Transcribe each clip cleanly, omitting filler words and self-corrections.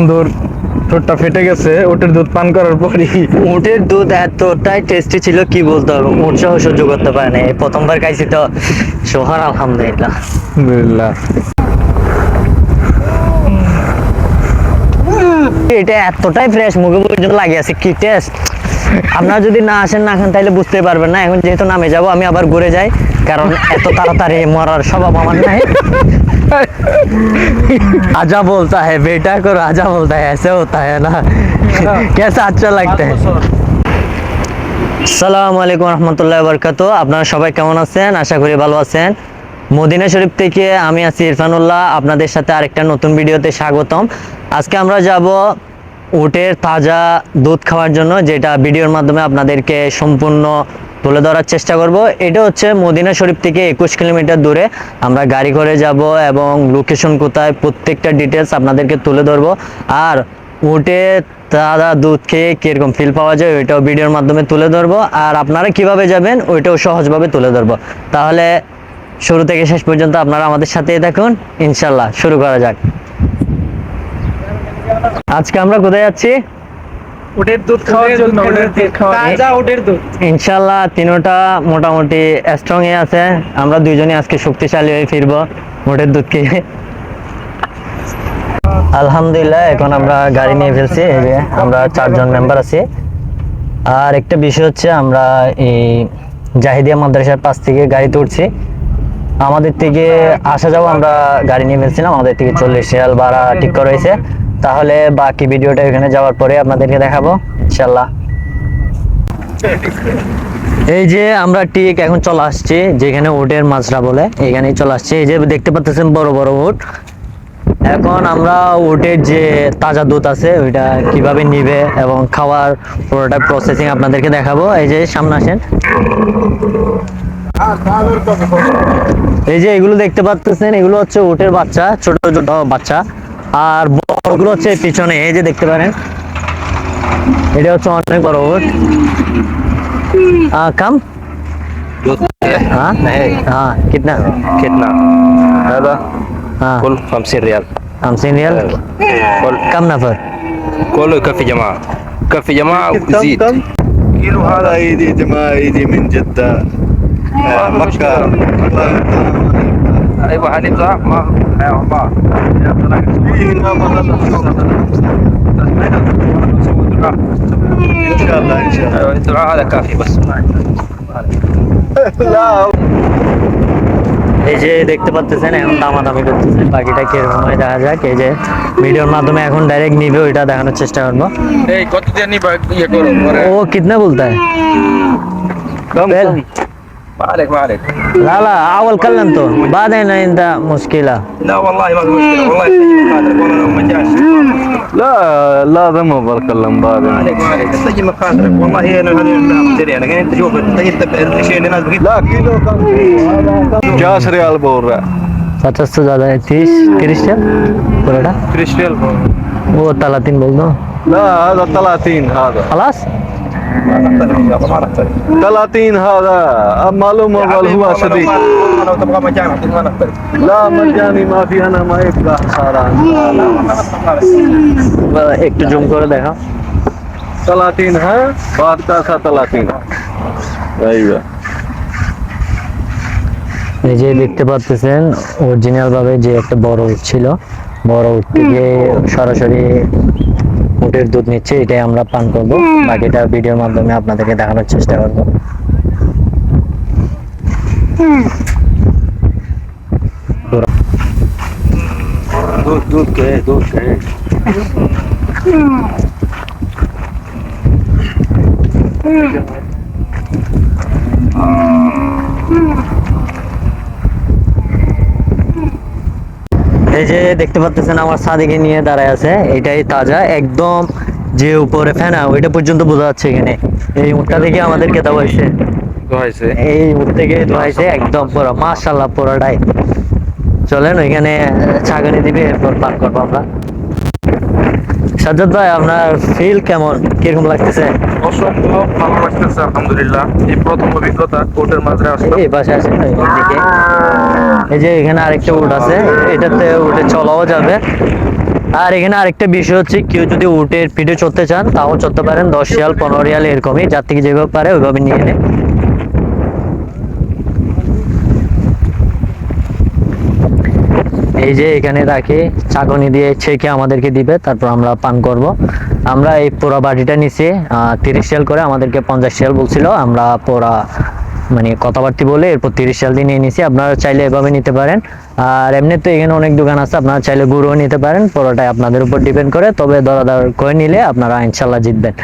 সুন্দর ঠোঁটটা ফেটে গেছে ওটের দুধ পান করার পরই। উটের দুধ এতটাই টেস্টি ছিল কি বলতে হবে, উট সহ সহ্য করতে পারে না। এই প্রথমবার খাইছি তো, সোহার আলহামদুলিল্লাহ। আলহামদুলিল্লাহ। এটা এতটাই ফ্রেশ, মুখে পর্যন্ত লাগে আছে, কি টেস্ট! আপনারা যদি না আসেন না খান তাহলে বুঝতে পারবেন না। এখন যেহেতু নামে যাব, আমি আবার ঘুরে যাই, কারণ এত তাড়াতাড়ি মরার স্বভাব আমার নাই। आजा बोलता है बेटा को राजा बोलता है, ऐसे होता है ना। कैसा अच्छा लगता है। আসসালামু আলাইকুম রহমতুল্লাহ বরকাতুহ। আপনারা সবাই কেমন আছেন? আশা করি ভালো আছেন। মদিনা শরীফ থেকে আমি আছি ইরফানুল্লাহ, আপনাদের সাথে আরেকটা নতুন ভিডিওতে স্বাগতম। আজকে আমরা যাব উটের তাজা দুধ খাওয়ার জন্য, যেটা ভিডিওর মাধ্যমে আপনাদেরকে সম্পূর্ণ তুলে ধরার চেষ্টা করব। এটা হচ্ছে মদিনা শরীফ থেকে 21 কিলোমিটার দূরে। আমরা গাড়ি করে যাব এবং লোকেশন কোথায় প্রত্যেকটা ডিটেলস আপনাদেরকে তুলে ধরবো। আর উটের তাজা দুধ খেয়ে কীরকম ফিল পাওয়া যায় ওইটাও ভিডিওর মাধ্যমে তুলে ধরবো। আর আপনারা কিভাবে যাবেন ওইটাও সহজভাবে তুলে ধরবো। তাহলে শুরু থেকে শেষ পর্যন্ত আপনারা আমাদের সাথেই দেখুন, ইনশাল্লাহ। শুরু করা যাক। আজকে আমরা কোথায় যাচ্ছি? উটের দুধ খাওয়ার জন্য। তাজা উটের দুধ ইনশাল্লাহ তিনোটা মোটামুটি স্ট্রং এ আছে। আমরা দুইজনই আজকে শক্তিশালী হয়ে ফিরবো উটের দুধ খেয়ে। আলহামদুলিল্লাহ, এখন আমরা গাড়ি নিয়ে ফেলছি। এই যে আমরা 4 জন মেম্বার আছি। আর একটা বিষয় হচ্ছে, আমরা এই জাহিদিয়া মাদ্রাসার পাশ থেকে গাড়িতে উঠছি। আমাদের থেকে আসা যাওয়া আমরা গাড়ি নিয়ে ফেলছিলাম, আমাদের থেকে 40 রিয়াল ভাড়া ঠিক করা হয়েছে। তাহলে বাকি ভিডিওটা এখানে যাওয়ার পরে আপনাদেরকে দেখাবো ইনশাল্লাহ। এই যে আমরা ঠিক এখন চলে আসছি যেখানে উটের মাজরা বলে, এখানেই চলে আসছি। এই যে দেখতে পাচ্ছেন বড় বড় উট। এখন আমরা উটের যে তাজা দুধ আছে ওইটা কিভাবে নিবে এবং খাওয়ার পুরোটা প্রসেসিং আপনাদেরকে দেখাবো। এই যে সামনে আসেন। এই যে এগুলো দেখতে পাচ্ছেন, এগুলো হচ্ছে উটের বাচ্চা, ছোট ছোট বাচ্চা। আর বড়গুলো হচ্ছে পিছনে, এই যে দেখতে পারেন। এটা হচ্ছে অনেক বড় উট। कम हाँ हाँ कितना कितना هذا हाँ كل 50 ريال 50 ريال كل كم نفر كله يكفي جماعة يكفي جماعة وزيد كيلو هذا ايدي جماعة ايدي من جدة مكة ايوه هنبدا ما الله ان شاء الله ان شاء الله. ايوه الدعاء هذا كافي بس لا এই যে দেখতে পাচ্ছেন এখন দামাদামি করতেছে, বাকিটা কিরকম হয় দেখা যাক। এই যে ভিডিওর মাধ্যমে এখন ডাইরেক্ট নিবে ওইটা দেখানোর চেষ্টা করবো। এই কত দিয়ে নিবা ইয়ে করো ও कितना बोलता है? ما عليك ما عليك لا لا اول كلم तो بعدين انت مشكلة. لا والله ما في مشكلة والله تجي مخاطرك والله لو ما جاش لا لازم بتكلم بعد. ما عليك ما عليك تجي مخاطرك والله هي هذه مشتري انا قاعد انت شوف انت الشيء اللي الناس بقيت لا كيلو كم 50 ريال बोल रहा है. 50 से ज्यादा है, 30 रियल पूरा। 30 ريال बोल रहा है. वो 30 बोल दो لا هذا 30 هذا خلاص। ما نختلف ان شاء الله ما نختلف 30 هذا معلوم اول هو شديد. لو تبغى مجانا ما نختلف لا مجاني ما في انا ما يبقى خسارة. একটু জুম করে দেখা। 30 है बाद का 30 ايوه. এই যে দেখতে পাচ্ছেন অরিজিনাল ভাবে যে একটা বড় উট ছিল, বড় উট থেকে সরাসরি উটের দুধ নিচ্ছে, এটাই আমরা পান করবো। বাকিটা ভিডিওর মাধ্যমে আপনাদেরকে দেখানোর চেষ্টা করবো। दूध के এই যে দেখতে পাচ্ছেন আমার সাদিকে নিয়ে দাঁড়ায় আছে, এটাই তাজা একদম। যে উপরে ফেনা ওইটা পর্যন্ত বোঝা যাচ্ছে এখানে। এই উটটা থেকে আমাদেরকে দেওয়া হয়েছে, এই উট থেকে ধোয়াইছে একদম পুরো মাশাআল্লাহ পুরোটাই। চলেন ওইখানে ছাগনি দিবে, এরপর পান করবো আমরা। সাজ্জাদ ভাই আপনার ফিল কেমন, কিরকম লাগতেছে? অসম্ভব ভালো লাগতেছে আলহামদুলিল্লাহ। এই প্রথম অভিজ্ঞতা কোটের মাঝে আসলাম। এই পাশে আসেন ওইদিকে। এই যে এখানে আরেকটা উট আছে, এটাতে উঠে চলাও যাবে। আর এখানে আরেকটা বিষয় হচ্ছে, কেউ যদি উটের পিঠে চড়তে চান তাও চড়তে পারেন, 10 রিয়াল 15 রিয়াল এরকমই, যার থেকে যেভাবে পারে ওইভাবে নিয়ে নেয়। এই যে এখানে রাখি, চাকনি দিয়ে ছেঁকে আমাদেরকে দিবে, তারপর আমরা পান করব। আমরা এই পোড়া বাটিটা নিছি 30 রিয়াল করে, আমাদেরকে 50 রিয়াল বলছিল, আমরা পোড়া মানে কথাবার্তি বলে এরপর 30 রিয়াল দিয়ে নিয়ে নিছি। আপনারা চাইলে এভাবে নিতে পারেন। আর এমনি তো এখানে অনেক দোকান আছে, আপনারা চাইলে গুঁড়ো নিতে পারেন, পোড়াটাই আপনাদের উপর ডিপেন্ড করে, তবে দরদার করে নিলে আপনারা ইনশাল্লাহ জিতবেন।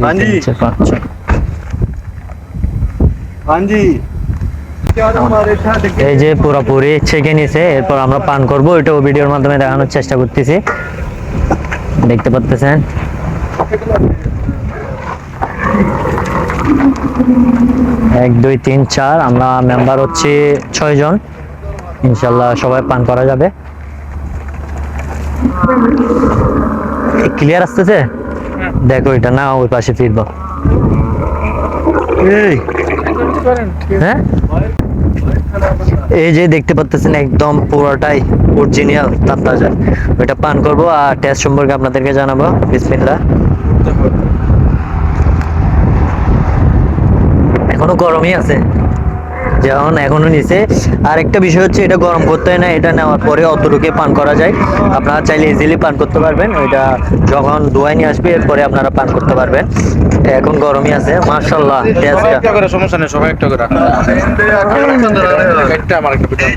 हाँ जी। हाँ जी। এই যে পুরোপুরি ছেঁকে নিছে, এরপর আমরা পান করব, এটাও ভিডিওর মাধ্যমে দেখানোর চেষ্টা করতেছি, দেখতে পাচ্ছেন। 1 2 3 4 আমরা মেম্বার হচ্ছে 6 জন, ইনশাল্লাহ সবাই পান করা যাবে। ক্লিয়ার আসতেছে? দেখো এটা না, ওই পাশে ফিরবো। এই হ্যাঁ, এই যে দেখতে পাচ্ছেন একদম পুরোটাই অরিজিনাল তাজা, ওইটা পান করব আর টেস্ট সম্পর্কে আপনাদেরকে জানাবো। বিসমিল্লাহ। এখনো গরমই আছে, যেমন এখনো নিচে। আর একটা বিষয় হচ্ছে, এটা গরম করতে হয় না, এটা নেওয়ার পরে অতটুকু পান করা যায়। আপনারা চাইলে ইজিলি পান করতে পারবেন, ওইটা যখন ধোয়াই নিয়ে আসবে এরপরে আপনারা পান করতে পারবেন। এখন গরমই আছে, মাশাআল্লাহ। একটা করে সমস্যা নেই, সবাই একটা করে। একটা আমার একটা পিঠা।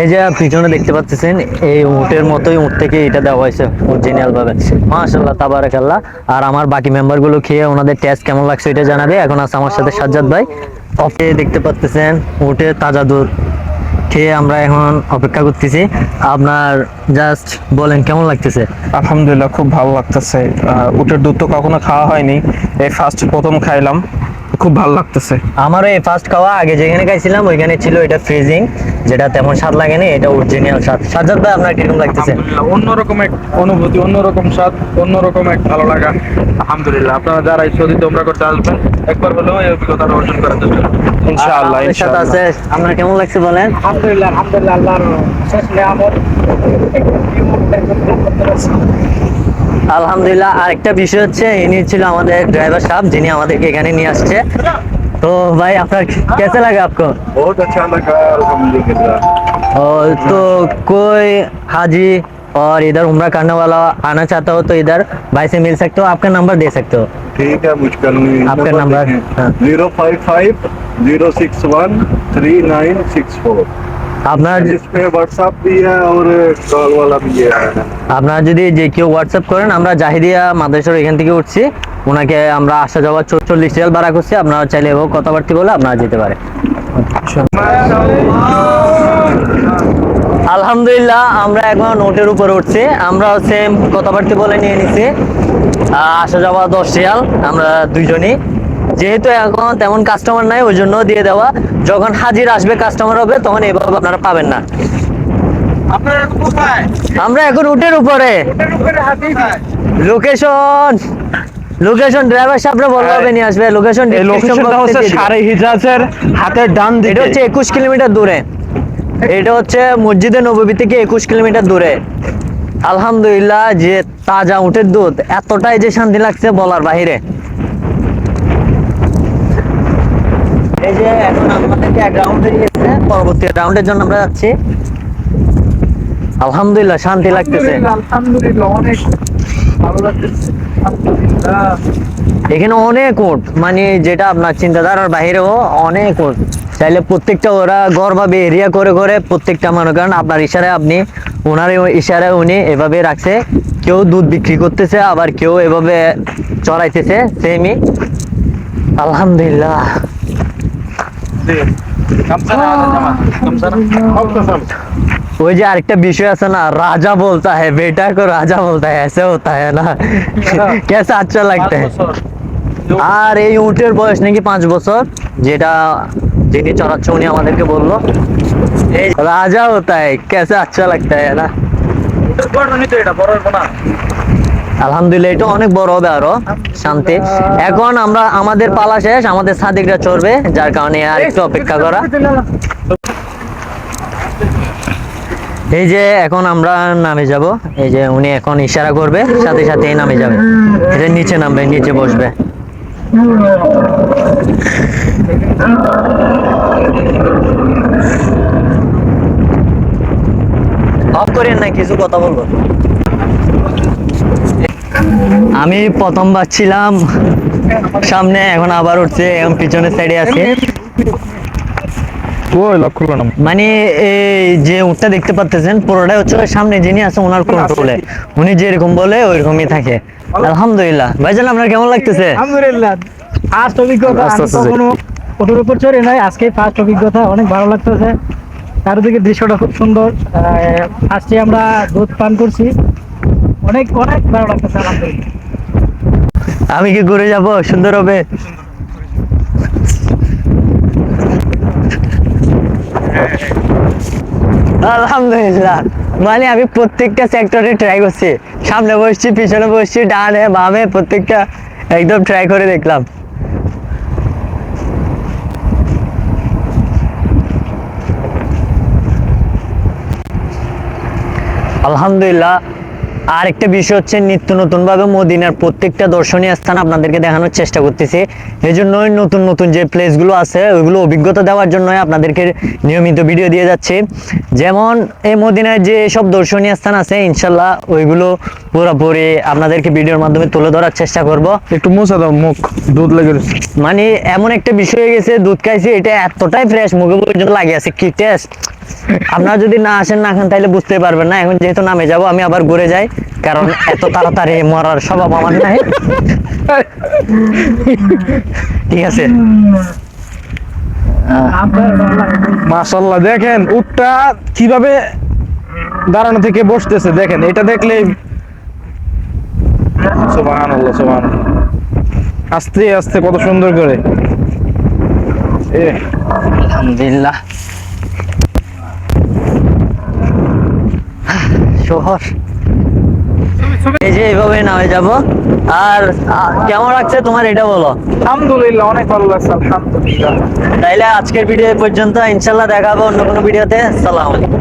এই যে পিছনে দেখতে পাচ্ছেন, এই উটের মতোই উট থেকে এটা দেওয়া হয়েছে অরিজিনাল ভাবে, মাশাআল্লাহ তাবারাকাল্লাহ। আর আমার বাকি মেম্বার গুলো খেয়ে ওনাদের টেস্ট কেমন লাগছে এটা জানাবে। এখন আছে আমার সাথে সাজ্জাদ ভাই। ওকে, দেখতে পাচ্ছেন উটের তাজা দুধ খেয়ে আমরা এখন অপেক্ষা করতেছি। আপনার জাস্ট বলেন কেমন লাগতেছে? আলহামদুলিল্লাহ, খুব ভালো লাগতেছে। উটের দুধ তো কখনো খাওয়া হয়নি, এই ফার্স্ট প্রথম খাইলাম, খুব ভালো লাগতেছে। আমারও এই ফার্স্ট খাওয়া। আগে যেখানে খাইছিলাম ওইখানে ছিল এটা ফ্রিজিং, যেটা তেমন স্বাদ লাগেনি, এটা অরিজিনাল স্বাদ। সাজ্জাদ ভাই আপনার কিরকম লাগতেছে? আলহামদুলিল্লাহ, অন্যরকম এক অনুভূতি, অন্যরকম স্বাদ, অন্যরকম এক ভালো লাগা। আলহামদুলিল্লাহ, আপনারা যারা এই সৌদি তোমরা করতে আসবেন, একবার হলেও এই অভিজ্ঞতাটা অর্জন করার চেষ্টা করবেন। ইনশাআল্লাহ, আমাদের সাথে ইনশাআল্লাহ। আছে, আপনার কেমন লাগছে বলেন? আলহামদুলিল্লাহ, আলহামদুলিল্লাহ, আল্লাহর শেষ নিয়ামত। আলহামদুলিল্লাহ। আরেকটা বিষয় হচ্ছে, ইনি ছিল আমাদের ড্রাইভার সাহেব, যিনি আমাদেরকে এখানে নিয়ে আসছে। तो भाई आपका कैसा लगा आपको? बहुत अच्छा लगा अल्हम्दुलिल्लाह। और तो कोई हाजी और इधर उम्रा करने वाला आना चाहता हो तो इधर भाई से मिल सकते हो, आपका नंबर दे सकते हो। ठीक है, मुझको आपका नंबर? हाँ। 055-061-3964। আপনার इस पे व्हाट्सएप भी है और कॉल वाला भी है। আপনারা যদি যে কেউ হোয়াটসঅ্যাপ করেন, আমরা জাহিদিয়া মাদ্রাসার এখান থেকে উঠছি, ওনাকে আমরা আসা যাওয়া 44 রিয়াল ভাড়া করছি। আপনারা চাইলে এভাবে কথাবার্তা বলে আপনারা যেতে পারে। আলহামদুলিল্লাহ, আমরা এখন নোটের উপরে উঠছি। আমরা হচ্ছে কথাবার্তা বলে নিয়ে নিছি আসা যাওয়া 10 রিয়াল, আমরা দুইজনই। যেহেতু এখন তেমন কাস্টমার নাই, ওই জন্য দিয়ে দেওয়া। যখন হাজির আসবে, কাস্টমার হবে, তখন এভাবে আপনারা পাবেন না। আমরা এখন উটের উপরে। লোকেশন ড্রাইভার সাহেবরা বলবে নিয়ে আসবে। লোকেশন এই লোকেশনটা হচ্ছে সারে হিজাজের হাতের ডান দিকে। এটা হচ্ছে 21 কিলোমিটার দূরে। এটা হচ্ছে মসজিদে নববী থেকে 21 কিলোমিটার দূরে। আলহামদুলিল্লাহ, যে তাজা উটের দুধ, এতটাই যে শান্তি লাগছে বলার বাহিরে। এই যে এখন আমাদেরকে এক রাউন্ড হয়ে গেছে, পরবর্তী রাউন্ডের জন্য আমরা যাচ্ছি। আলহামদুলিল্লাহ, শান্তি লাগতেছে। আলহামদুলিল্লাহ, অনেক ভালো লাগতেছে। এখানে অনেক উট, মানে যেটা আপনার চিন্তাধারার বাইরেও অনেক উট। চাইলে প্রত্যেকটা ওরা গড়ভাবে এরিয়া করে করে প্রত্যেকটা মনে করেন আপনার ইশারায় আপনি, ওনার ইশারায় উনি এভাবে রাখছে। কেউ দুধ বিক্রি করতেছে, আবার কেউ এভাবে চড়াইতেছে সেমই। আলহামদুলিল্লাহ। ওই যে আরেকটা বিষয় আছে না, রাজা বলতা है बेटा को राजा बोलता है, ऐसे होता है ना। कैसा अच्छा लगता है। আর এই উটের বয়স নাকি 5 বছর, যেটা যিনি চড়াচ্ছে উনি আমাদেরকে বললো এই রাজা হতা है कैसे अच्छा लगता है ना এটা বড় হইবো না? আলহামদুলিল্লাহ এটা অনেক বড় হবে আরো শান্তি। এখন আমরা আমাদের পালা শেষ, আমাদের সাদিকরা চড়বে, যার কারণে আর একটু অপেক্ষা করা। এই যে এখন আমরা নামে যাব, এই যে উনি এখন ইশারা করবে, সাথে সাথে নামে যাবে, এটা নিচে নামবে, নিচে বসবে। অফ করেন না, কিছু কথা বলবো। আমি প্রথমবার ছিলাম সামনে, এখন আবার উঠছে, এখন পিছনের সাইডে আছে। ওই লক্ষ্য করলাম। মানে এই যে উটটা দেখতে পাচ্ছেন পুরোটাই হচ্ছে ওই সামনে যিনি আছে ওনার কন্ট্রোলে, উনি যেরকম বলে ওইরকমই থাকে। আলহামদুলিল্লাহ। ভাইজান আপনার কেমন লাগতেছে? আলহামদুলিল্লাহ, ফার্স্ট অভিজ্ঞতা। আস্তে আমি আস্তে কখনো ওটার উপর চড়ে নাই, আজকে ফার্স্ট অভিজ্ঞতা, অনেক ভালো লাগতেছে। চারিদিকে দৃশ্যটা খুব সুন্দর। ফার্স্টে আমরা দুধ পান করছি, অনেক অনেক ভালো লাগতেছে আলহামদুলিল্লাহ। আমি কি ঘুরে যাব? সুন্দর হবে। আলহামদুলিল্লাহ। মানে আমি প্রত্যেকটা সেক্টরে ট্রাই করছি, সামনে বসছি, পিছনে বসছি, ডানে বামে প্রত্যেকটা একদম ট্রাই করে দেখলাম। আলহামদুলিল্লাহ। আর একটা বিষয় হচ্ছে নিত্য নতুন ভাবে মদিনার প্রত্যেকটা দর্শনীয় স্থান আপনাদেরকে দেখানোর চেষ্টা করতেছি। এই জন্যই নতুন নতুন যে প্লেসগুলো আছে ওইগুলো অভিজ্ঞতা দেওয়ার জন্য আপনাদেরকে নিয়মিত ভিডিও দিয়ে যাচ্ছি। যেমন এই মদিনায় যে সব দর্শনীয় স্থান আছে ইনশাল্লাহ ওইগুলো পুরোপুরি আপনাদেরকে ভিডিওর মাধ্যমে তুলে ধরার চেষ্টা করব। একটু মুছে দাও, মুখ দুধ লেগে গেছে। মানে এমন একটা বিষয় হয়ে গেছে, দুধ খাইছি এটা এতটাই ফ্রেশ, মুখে পর্যন্ত লাগে আছে, কি টেস্ট! আপনারা যদি না আসেন না খান তাহলে বুঝতে পারবেন না। এখন যেহেতু নামে যাব, আমি আবার ঘুরে যাই, কারণ এত তাড়াতাড়ি মরার স্বভাব আমার নাই। ঠিক আছে। মাশাআল্লাহ, দেখেন উটটা কিভাবে দাঁড়ানো থেকে বসতেছে, দেখেন এটা দেখলে সুবহানাল্লাহ সুবহানাল্লাহ। আস্তে আস্তে কত সুন্দর করে। আলহামদুলিল্লাহ। শহর এই যে এইভাবে নামে যাব। আর কেমন লাগছে তোমার এটা বলো? আলহামদুলিল্লাহ, অনেক ভালো লাগছে আলহামদুলিল্লাহ। তাইলে আজকের ভিডিও পর্যন্ত, ইনশাল্লাহ দেখা হবে অন্য কোনো ভিডিওতে। আসসালামু আলাইকুম।